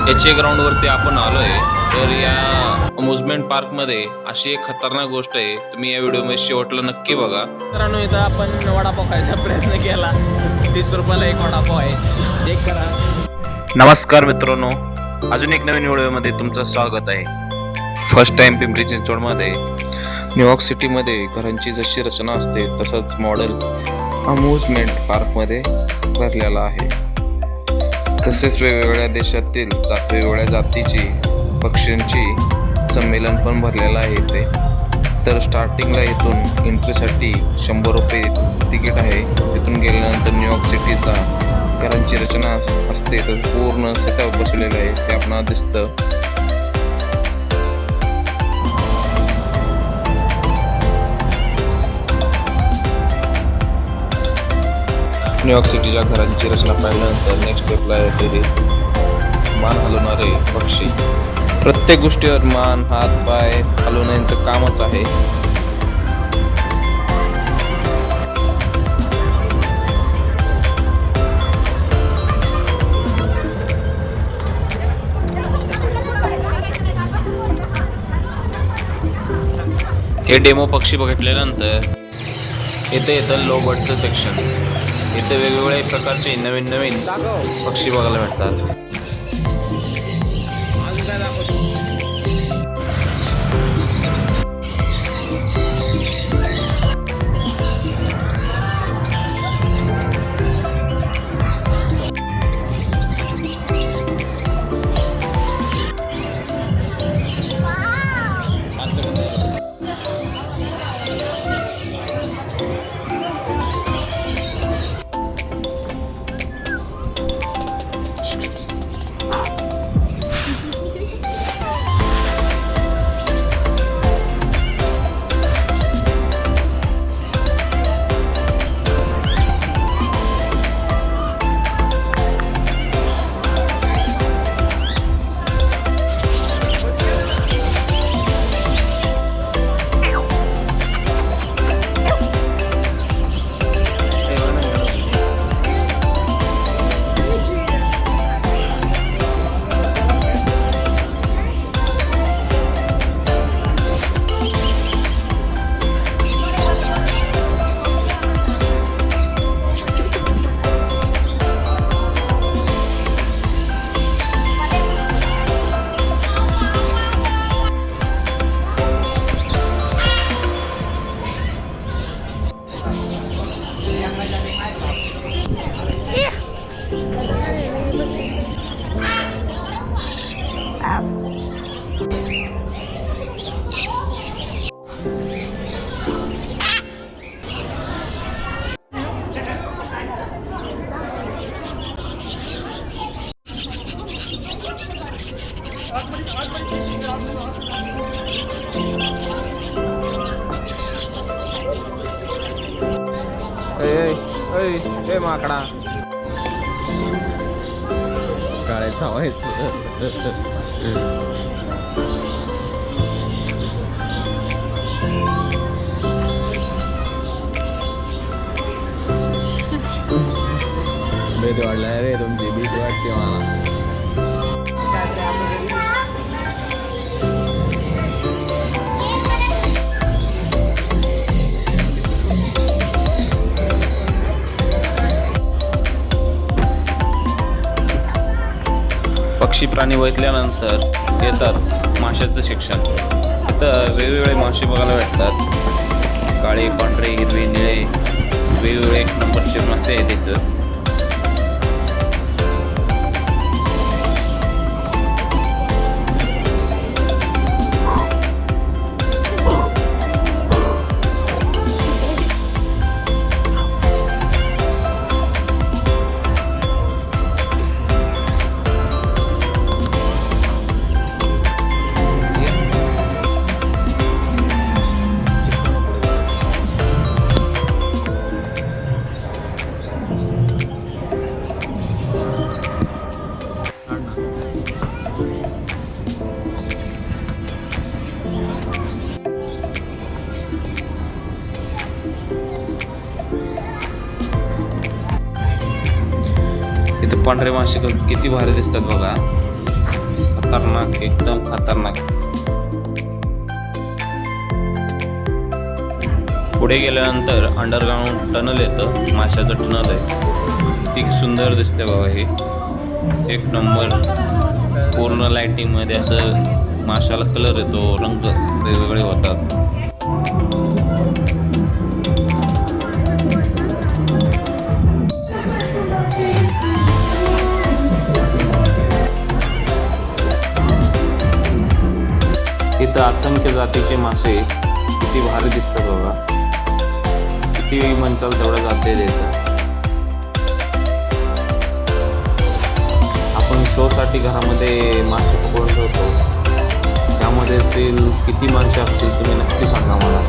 H A ग्राउंडवरती आपण आलोय. तर या अम्युजमेंट पार्कमध्ये अशी एक खतरनाक गोष्ट आहे, तुम्ही या व्हिडिओमध्ये शेवटला नक्की बघा. मित्रांनो, इथं आपण वडापाव खायचा प्रयत्न केला. 30 रुपयाला एक वडापाव आहे, चेक करा. नमस्कार मित्रांनो, अजून एक नवीन व्हिडिओमध्ये तुमचं स्वागत आहे. फर्स्ट टाइम पिंपरी चिंचवडमध्ये न्यूयॉर्क सिटीमध्ये घरांची जशी रचना असते तसंच मॉडेल अम्युजमेंट पार्कमध्ये भरलेला आहे. तसेच वेगवेगळ्या देशातील वेगवेगळ्या जातीची पक्ष्यांची संमेलन पण भरलेलं आहे इथे. तर स्टार्टिंगला इथून एंट्रीसाठी 100 रुपये तिकीट आहे. तिथून गेल्यानंतर न्यूयॉर्क सिटीचा घरांची रचना असते तर पूर्ण सेटअप बसवलेलं आहे ते आपणाला दिसतं. न्यूयॉर्क सिटीच्या घरांची रचना पाहिल्यानंतर नेक्स्ट स्टेपला येते मान हलवणारे पक्षी. प्रत्येक गोष्टीवर मान, हात, पाय हलवण्याचं कामच आहे. हे डेमो पक्षी बघितल्यानंतर इथे येतं लो बर्डचं सेक्शन. इथे वेगवेगळ्या प्रकारचे नवीन नवीन पक्षी बघायला भेटतात. ए माकडा काय सवायचं. भीती वाटलं रे तुमची, भीती वाटते मला. पक्षी प्राणी बघितल्यानंतर येतात माशाचं शिक्षण. इथं वेगवेगळे मासे बघायला भेटतात. काळे, पांढरे, हिरवे, निळे वेगवेगळे एक नंबरचे मासे आहेत इथं. पांढरे मासे किती भारी दिसतात बघा. खतरनाक, एकदम खतरनाक. पुढे गेल्यानंतर अंडरग्राऊंड टनल येतं, माशाचं टनल आहे. किती सुंदर दिसते बाबा हे, एक नंबर. पूर्ण लाइटिंग मध्ये असं माशाला कलर येतो, रंग वेगवेगळे होतात. इथं असंख्य जातीचे मासे किती भारी दिसतात बघा. किती म्हणचाल तेवढं जाते इथं. आपण शो साठी घरामध्ये मासे पकडून ठेवतो, त्यामध्ये असेल किती मासे असतील तुम्ही नक्की सांगा मला.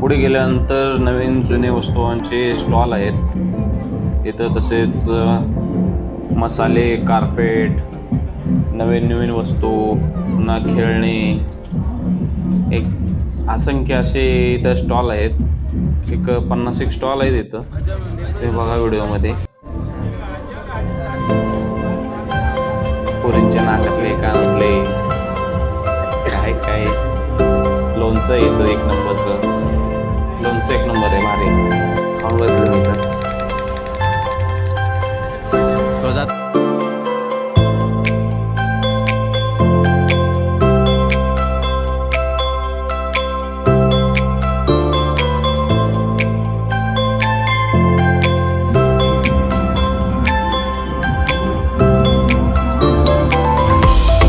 पुढे गेल्यानंतर नवीन जुने वस्तूंचे स्टॉल आहेत इथं. तसेच मसाले, कार्पेट, नवीन वस्तू, पुन्हा खेळणे, एक असंख्य असे इथं स्टॉल आहेत. एक 50 स्टॉल आहेत इथं, ते बघा व्हिडिओमध्ये. पोरींच्या नाकातले, कानातले, काय लोणचं येतं एक नंबरचं. लोणचं एक नंबर आहे, भारी. खाऊन बघितलं नंतर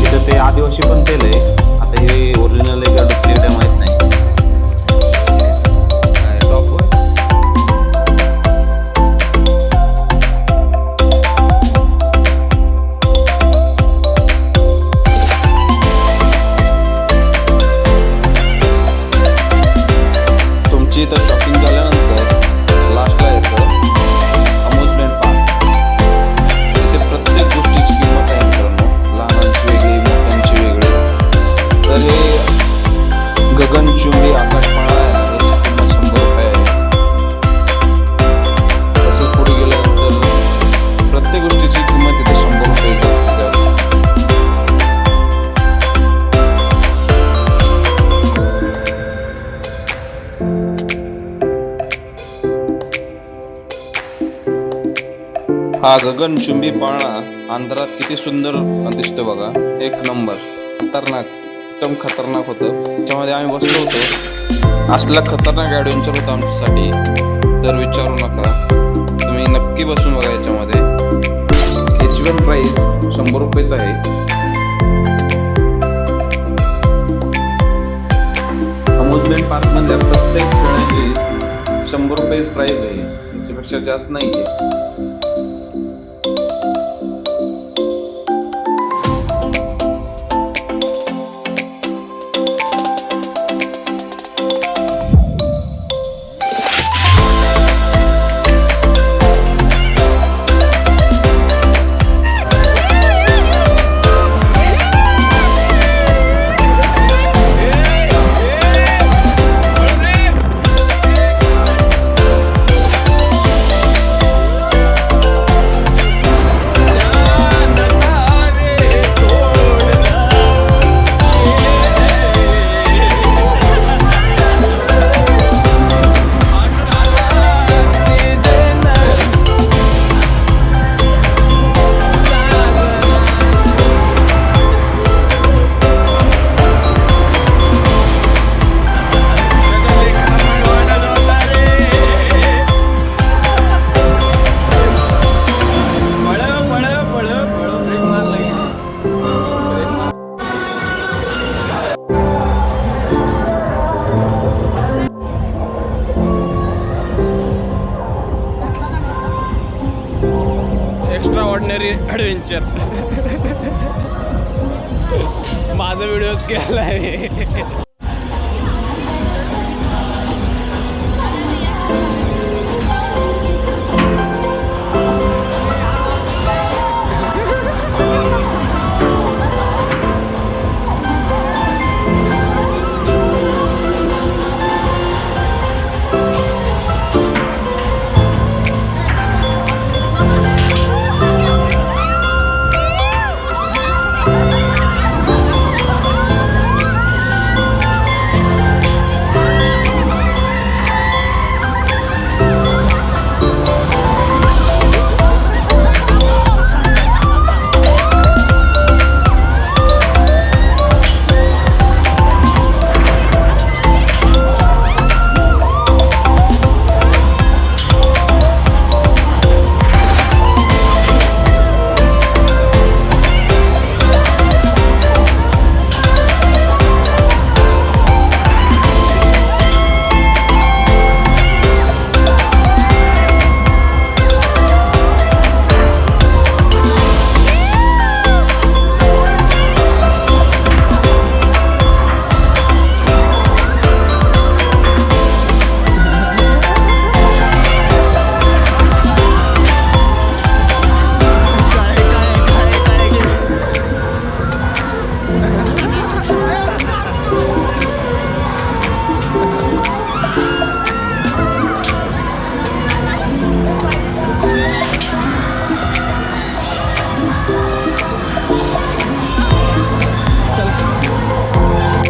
इथं ते आदिवासी पण तेल आहे. आता हे ओरिजिनल आहे का डुप्लिकेट आहे माहित नाही. इथं शॉपिंग झाल्यानंतर लास्टला येतं अम्युजमेंट पार्क. इथे प्रत्येक गोष्टीची किंमत आहे मित्रांनो, लहानांची वेगळी, मोठ्यांची वेगळी. तर हे गगनचुंबी आकाशमाळा आहे, याची किंमत 100 रुपये आहे. तसंच पुढे गेल्यानंतर प्रत्येक गोष्टीची किंमत इथे 100 रुपये जास्त. हा गगनचुंबी पाळणा आंध्रात किती सुंदर दिसतो बघा, एक नंबर. खतरनाक, एकदम खतरनाक होतं. त्याच्यामध्ये आम्ही बसलो होतो. असला खतरनाक ॲडव्हेंचर होतं आमच्यासाठी, तर विचारू नका. तुम्ही नक्की बसून बघा. याच्यामध्ये याची पण प्राईस 100 रुपयेच आहे. अम्युजमेंट पार्कमधल्या प्रत्येक खेळाची 100 रुपये प्राईस आहे, याच्यापेक्षा जास्त नाही आहे. Extra ordinary adventure. माझा व्हिडिओज केलाय.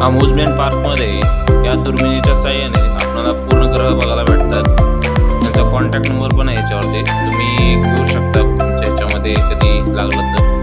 अम्युजमेंट पार्कमध्ये या दुर्बिणीच्या साहाय्याने आपल्याला पूर्ण ग्रह बघायला भेटतात. त्यांचा कॉन्टॅक्ट नंबर पण आहे याच्यावरती, तुम्ही घेऊ शकता तुमच्या ह्याच्यामध्ये कधी लागलं तर.